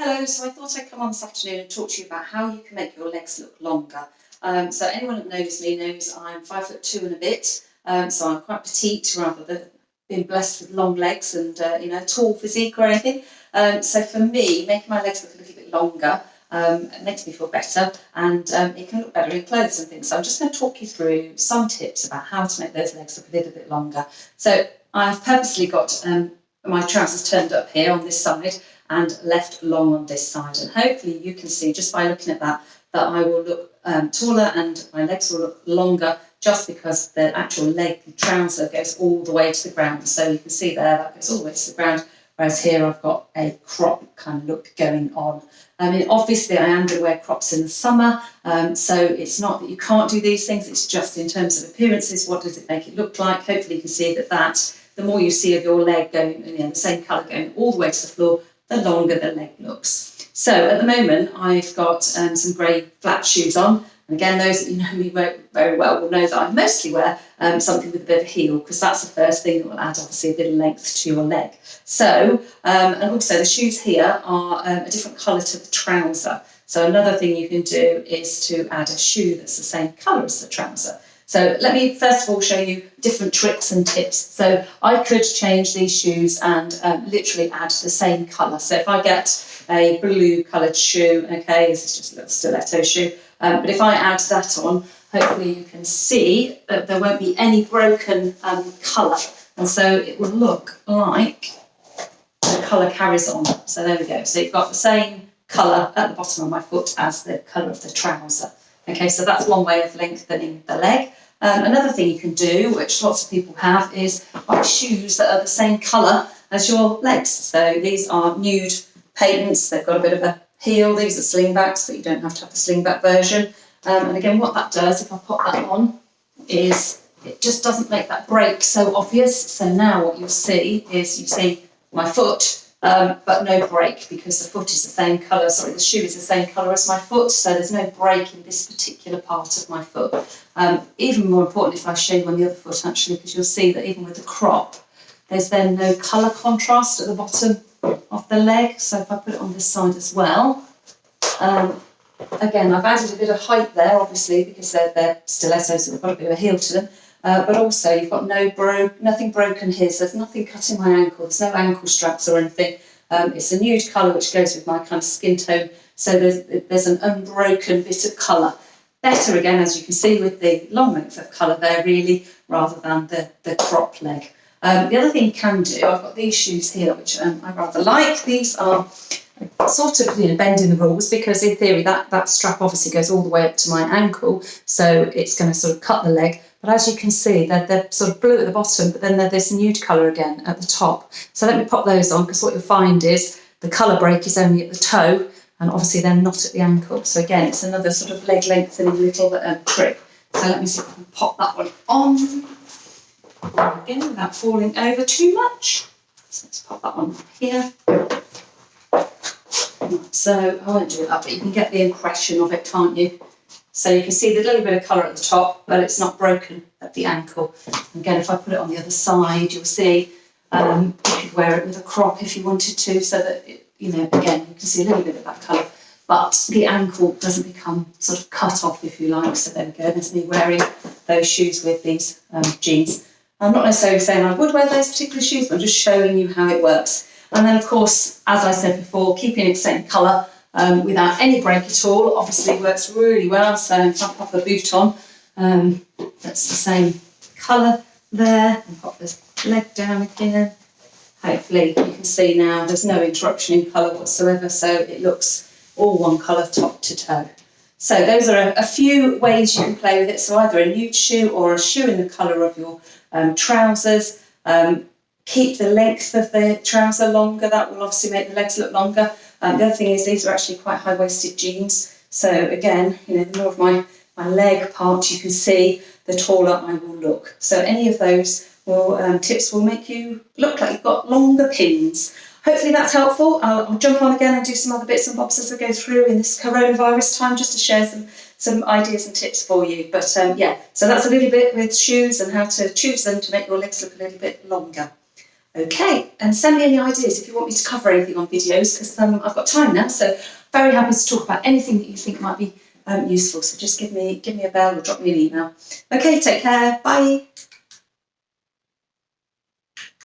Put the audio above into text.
Hello, so I thought I'd come on this afternoon and talk to you about how you can make your legs look longer. So anyone that knows me knows I'm 5'2" and a bit, so I'm quite petite rather than being blessed with long legs and tall physique or anything. So for me, making my legs look a little bit longer it makes me feel better, and it can look better in clothes and things. So I'm just going to talk you through some tips about how to make those legs look a little bit longer. So I've purposely got my trousers turned up here on this side and left long on this side, and hopefully you can see just by looking at that I will look taller and my legs will look longer, just because the actual leg trouser goes all the way to the ground. So you can see there that goes all the way to the ground, whereas here I've got a crop kind of look going on. I mean, obviously I am going to wear crops in the summer, so it's not that you can't do these things, it's just in terms of appearances, what does it make it look like? Hopefully you can see that the more you see of your leg going, the same colour going all the way to the floor, the longer the leg looks. So at the moment I've got some grey flat shoes on, and again those that you know me very well will know that I mostly wear something with a bit of heel, because that's the first thing that will add obviously a bit of length to your leg. So and also the shoes here are a different colour to the trouser, so another thing you can do is to add a shoe that's the same colour as the trouser. So let me first of all show you different tricks and tips. So I could change these shoes and literally add the same colour. So if I get a blue coloured shoe, okay, this is just a little stiletto shoe, but if I add that on, hopefully you can see that there won't be any broken colour. And so it will look like the colour carries on. So there we go. So you've got the same colour at the bottom of my foot as the colour of the trouser. Okay, so that's one way of lengthening the leg. Another thing you can do, which lots of people have, is buy shoes that are the same colour as your legs. So these are nude patents, they've got a bit of a heel, these are slingbacks, but you don't have to have the slingback version. And again, what that does, if I pop that on, is it just doesn't make that break so obvious. So now what you'll see is you see my foot, but no break, because the foot is the same colour, the shoe is the same colour as my foot, so there's no break in this particular part of my foot. Even more important if I show you on the other foot actually, because you'll see that even with the crop, there's then no colour contrast at the bottom of the leg. So if I put it on this side as well, again I've added a bit of height there obviously because they're stilettos, so they've got a bit of a heel to them. But also you've got nothing broken here, so there's nothing cutting my ankle, there's no ankle straps or anything. It's a nude colour which goes with my kind of skin tone, so there's an unbroken bit of colour. Better again, as you can see, with the long length of colour there really, rather than the crop leg. The other thing you can do, I've got these shoes here which I rather like. These are sort of bending the rules, because in theory that strap obviously goes all the way up to my ankle, so it's going to sort of cut the leg. But as you can see, they're sort of blue at the bottom, but then they're this nude colour again at the top. So let me pop those on, because what you'll find is the colour break is only at the toe, and obviously they're not at the ankle. So again, it's another sort of leg lengthening little trick. So let me see if I can pop that one on again without falling over too much. So let's pop that on here. So I won't do that, but you can get the impression of it, can't you? So you can see the little bit of colour at the top, but it's not broken at the ankle. Again, if I put it on the other side, you'll see you could wear it with a crop if you wanted to, so that, again, you can see a little bit of that colour, but the ankle doesn't become sort of cut off, if you like. So there we go, there's me wearing those shoes with these jeans. I'm not necessarily saying I would wear those particular shoes, but I'm just showing you how it works. And then, of course, as I said before, keeping it the same colour without any break at all obviously works really well. So if I pop a boot on, that's the same colour there, and pop the leg down again. Hopefully you can see now there's no interruption in colour whatsoever, so it looks all one colour top to toe. So those are a few ways you can play with it. So either a nude shoe or a shoe in the colour of your trousers. Keep the length of the trouser longer, that will obviously make the legs look longer. The other thing is these are actually quite high-waisted jeans, so again, the more of my leg part you can see, the taller I will look. So any of those tips will make you look like you've got longer pins. Hopefully that's helpful. I'll jump on again and do some other bits and bobs as I go through in this coronavirus time, just to share some ideas and tips for you. But yeah, so that's a little bit with shoes and how to choose them to make your legs look a little bit longer. Okay, and send me any ideas if you want me to cover anything on videos, because I've got time now, so very happy to talk about anything that you think might be useful. So just give me a bell or drop me an email. Okay, take care. Bye.